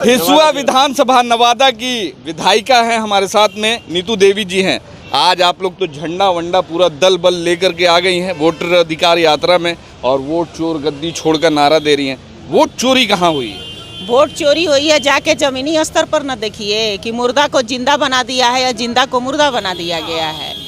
हिसुआ विधानसभा नवादा की विधायिका है हमारे साथ में, नीतू देवी जी हैं। आज आप लोग तो झंडा वंडा पूरा दल बल लेकर के आ गई हैं वोटर अधिकार यात्रा में और वोट चोर गद्दी छोड़कर नारा दे रही हैं। वोट चोरी कहाँ हुई है? वोट चोरी हुई है जाके जमीनी स्तर पर न देखिए कि मुर्दा को जिंदा बना दिया है या जिंदा को मुर्दा बना दिया गया है।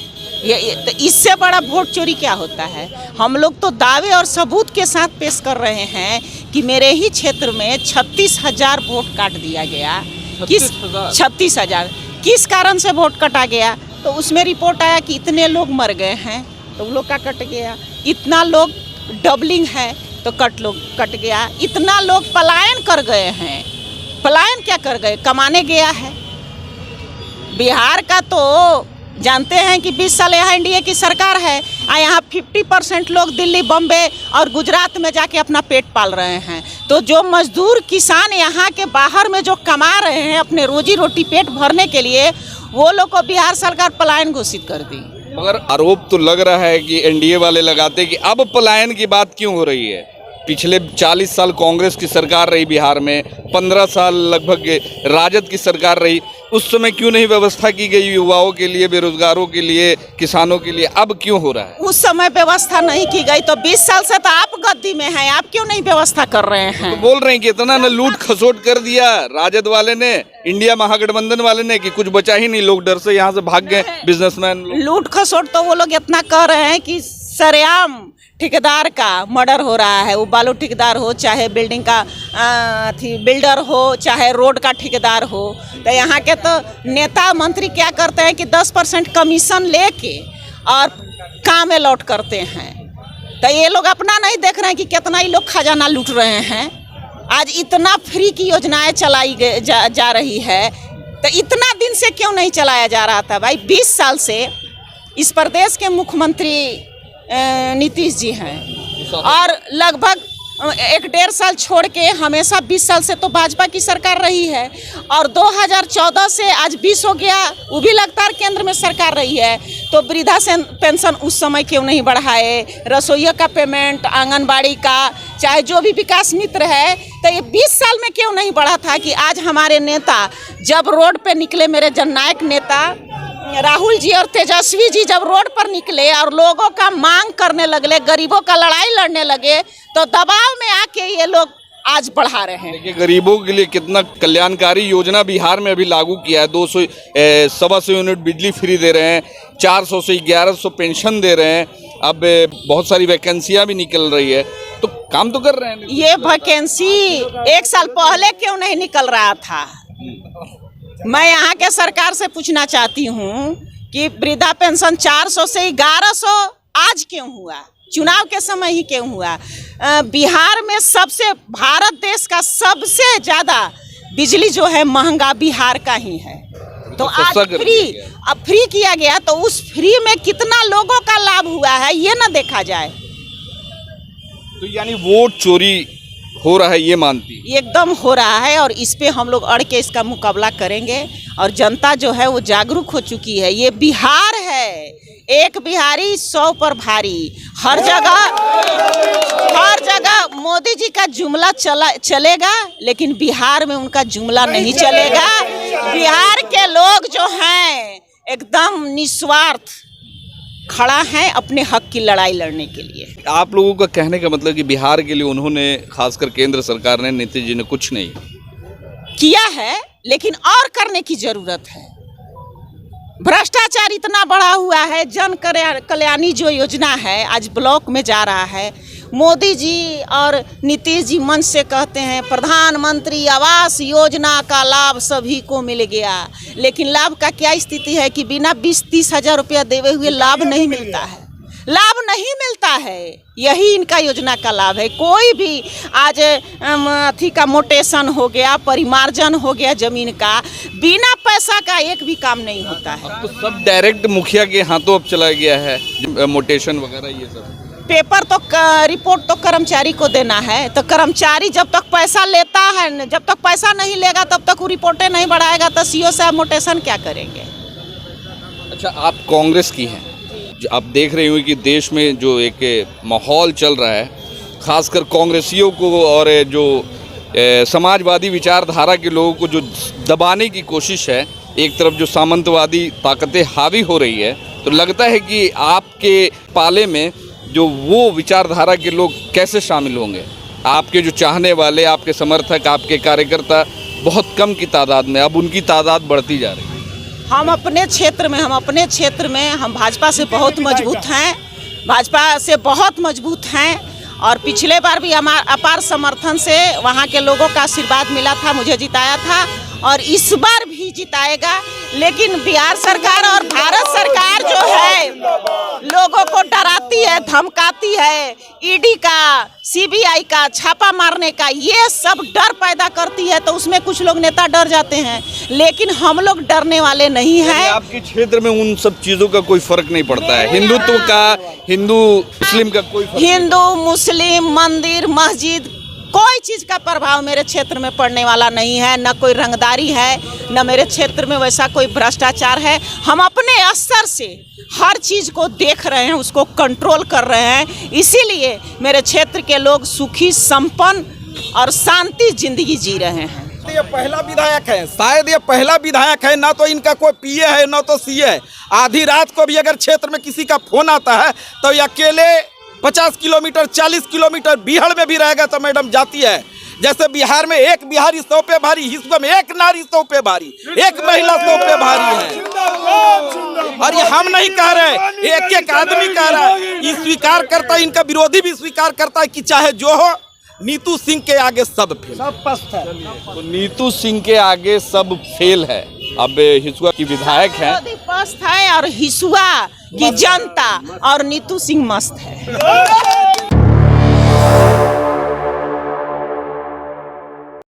तो इससे बड़ा वोट चोरी क्या होता है? हम लोग तो दावे और सबूत के साथ पेश कर रहे हैं कि मेरे ही क्षेत्र में 36,000 वोट काट दिया गया। 36,000 किस कारण से वोट काटा गया? तो उसमें रिपोर्ट आया कि इतने लोग मर गए हैं तो लोग का कट गया, इतना लोग डबलिंग है तो कट गया, इतना लोग पलायन कर गए हैं। पलायन क्या कर गए? कमाने गया है। बिहार का तो जानते हैं कि 20 साल यहाँ एनडीए की सरकार है और यहाँ 50% लोग दिल्ली, बम्बे और गुजरात में जाके अपना पेट पाल रहे हैं। तो जो मजदूर किसान यहाँ के बाहर में जो कमा रहे हैं अपने रोजी रोटी पेट भरने के लिए, वो लोग को बिहार सरकार पलायन घोषित कर दी। मगर आरोप तो लग रहा है कि एनडीए वाले लगाते कि अब पलायन की बात क्यों हो रही है? पिछले 40 साल कांग्रेस की सरकार रही बिहार में, 15 साल लगभग राजद की सरकार रही, उस समय क्यों नहीं व्यवस्था की गई युवाओं के लिए, बेरोजगारों के लिए, किसानों के लिए? अब क्यों हो रहा है? उस समय व्यवस्था नहीं की गई तो 20 साल से तो आप गद्दी में हैं, आप क्यों नहीं व्यवस्था कर रहे हैं? तो बोल रहे हैं कि इतना न लूट खसोट कर दिया राजद वाले ने, इंडिया महागठबंधन वाले ने, कि कुछ बचा ही नहीं, लोग डर से यहाँ से भाग गए बिजनेसमैन। लूट खसोट तो वो लोग इतना कर रहे हैं कि सरेआम ठेकेदार का मर्डर हो रहा है। वो बालू ठेकेदार हो, चाहे बिल्डिंग का बिल्डर हो, चाहे रोड का ठेकेदार हो। तो यहाँ के तो नेता मंत्री क्या करते हैं कि 10% कमीशन लेके और काम में लौट करते हैं। तो ये लोग अपना नहीं देख रहे हैं कि कितना ही लोग खजाना लूट रहे हैं। आज इतना फ्री की योजनाएं चलाई जा रही है, तो इतना दिन से क्यों नहीं चलाया जा रहा था भाई? 20 साल से इस प्रदेश के मुख्यमंत्री नीतीश जी हैं और लगभग 1-1.5 साल छोड़ के हमेशा 20 साल से तो भाजपा की सरकार रही है और 2014 से आज 20 हो गया, वो भी लगातार केंद्र में सरकार रही है। तो वृद्धा पेंशन उस समय क्यों नहीं बढ़ाए? रसोइया का पेमेंट, आंगनबाड़ी का, चाहे जो भी विकास मित्र है, तो ये 20 साल में क्यों नहीं बढ़ा था? कि आज हमारे नेता जब रोड पे निकले, मेरे जननायक नेता राहुल जी और तेजस्वी जी जब रोड पर निकले और लोगों का मांग करने लगे, गरीबों का लड़ाई लड़ने लगे, तो दबाव में आके ये लोग आज बढ़ा रहे हैं। देखिए गरीबों के लिए कितना कल्याणकारी योजना बिहार में अभी लागू किया है। 200 यूनिट बिजली फ्री दे रहे हैं, 400 से 1100 पेंशन दे रहे हैं। अब बहुत सारी वैकेंसियां भी निकल रही है, तो काम तो कर रहे हैं। ये वैकेंसी 1 साल पहले क्यों नहीं निकल रहा था? मैं यहाँ के सरकार से पूछना चाहती हूँ कि वृद्धा पेंशन 400 से 1100 आज क्यों हुआ? चुनाव के समय ही क्यों हुआ? बिहार में सबसे, भारत देश का सबसे ज़्यादा बिजली जो है महंगा बिहार का ही है। तो आज फ्री किया गया, तो उस फ्री में कितना लोगों का लाभ हुआ है ये ना देखा जाए। तो यानी वोट चोरी हो रहा है ये मानती? एकदम हो रहा है और इस पे हम लोग अड़ के इसका मुकाबला करेंगे और जनता जो है वो जागरूक हो चुकी है। ये बिहार है, एक बिहारी 100 पर भारी। हर जगह मोदी जी का जुमला चलेगा, लेकिन बिहार में उनका जुमला नहीं चलेगा। बिहार के लोग जो हैं एकदम निस्वार्थ खड़ा है अपने हक की लड़ाई लड़ने के लिए। आप लोगों का कहने का मतलब कि बिहार के लिए उन्होंने, खासकर केंद्र सरकार ने, नीतीश जी ने कुछ नहीं किया है, लेकिन और करने की जरूरत है। भ्रष्टाचार इतना बढ़ा हुआ है। जन कल्याणी जो योजना है आज ब्लॉक में जा रहा है। मोदी जी और नीतीश जी मंच से कहते हैं प्रधानमंत्री आवास योजना का लाभ सभी को मिल गया, लेकिन लाभ का क्या स्थिति है कि बिना 20-30 हज़ार रुपया देवे हुए लाभ नहीं मिलता है। लाभ नहीं मिलता है, यही इनका योजना का लाभ है। कोई भी आज अथी का मोटेशन हो गया, परिमार्जन हो गया जमीन का, बिना पैसा का एक भी काम नहीं होता है। अब तो सब डायरेक्ट मुखिया के हाथों अब चला गया है, मोटेशन वगैरह ये सब। पेपर तो रिपोर्ट तो कर्मचारी को देना है, तो कर्मचारी जब तक पैसा लेता है, जब तक पैसा नहीं लेगा तब तक वो रिपोर्टें नहीं बढ़ाएगा, तो सीओ साहब मोटेशन क्या करेंगे? अच्छा, आप कांग्रेस की हैं, आप देख रहे हो कि देश में जो एक माहौल चल रहा है, खासकर कांग्रेसियों को और जो समाजवादी विचारधारा के लोगों को जो दबाने की कोशिश है, एक तरफ जो सामंतवादी ताकतें हावी हो रही है, तो लगता है कि आपके पाले में जो वो विचारधारा के लोग कैसे शामिल होंगे? आपके जो चाहने वाले, आपके समर्थक, आपके कार्यकर्ता बहुत कम की तादाद में, अब उनकी तादाद बढ़ती जा रही है। हम अपने क्षेत्र में हम भाजपा से बहुत मजबूत हैं, भाजपा से बहुत मजबूत हैं। और पिछले बार भी हमारा अपार समर्थन से वहाँ के लोगों का आशीर्वाद मिला था, मुझे जिताया था और इस बार भी जिताएगा। लेकिन बिहार सरकार और भारत सरकार जो है लोगों को डराती है, धमकाती है, ईडी का, सीबीआई का छापा मारने का, ये सब डर पैदा करती है, तो उसमें कुछ लोग नेता डर जाते हैं, लेकिन हम लोग डरने वाले नहीं हैं। आपके क्षेत्र में उन सब चीज़ों का कोई फर्क नहीं पड़ता है? हिंदुत्व का, हिंदू मुस्लिम का कोई फर्क? हिंदू मुस्लिम, मंदिर मस्जिद, कोई चीज़ का प्रभाव मेरे क्षेत्र में पड़ने वाला नहीं है। न कोई रंगदारी है, न मेरे क्षेत्र में वैसा कोई भ्रष्टाचार है। हम अपने स्तर से हर चीज़ को देख रहे हैं, उसको कंट्रोल कर रहे हैं, इसीलिए मेरे क्षेत्र के लोग सुखी, संपन्न और शांति जिंदगी जी रहे हैं। ये पहला विधायक है, शायद ये पहला विधायक है, ना तो इनका कोई पीए है ना तो सीए है। आधी रात को भी अगर क्षेत्र में किसी का फोन आता है तो ये अकेले 50 किलोमीटर 40 किलोमीटर बिहार में भी रहेगा तो मैडम जाती है। जैसे बिहार में एक बिहारी 100 पे भारी, हिस्सा में एक नारी 100 पे भारी, एक महिला 100 पे भारी है। और ये हम नहीं कह रहे, एक एक आदमी कह रहा है, ये स्वीकार करता है, इनका विरोधी भी स्वीकार करता है कि चाहे जो हो, नीतू सिंह के आगे सब फेल, सब पस्त है। तो नीतू सिंह के आगे सब फेल है। अब हिसुआ की विधायक है, पस्त है और हिसुआ की जनता और नीतू सिंह मस्त है।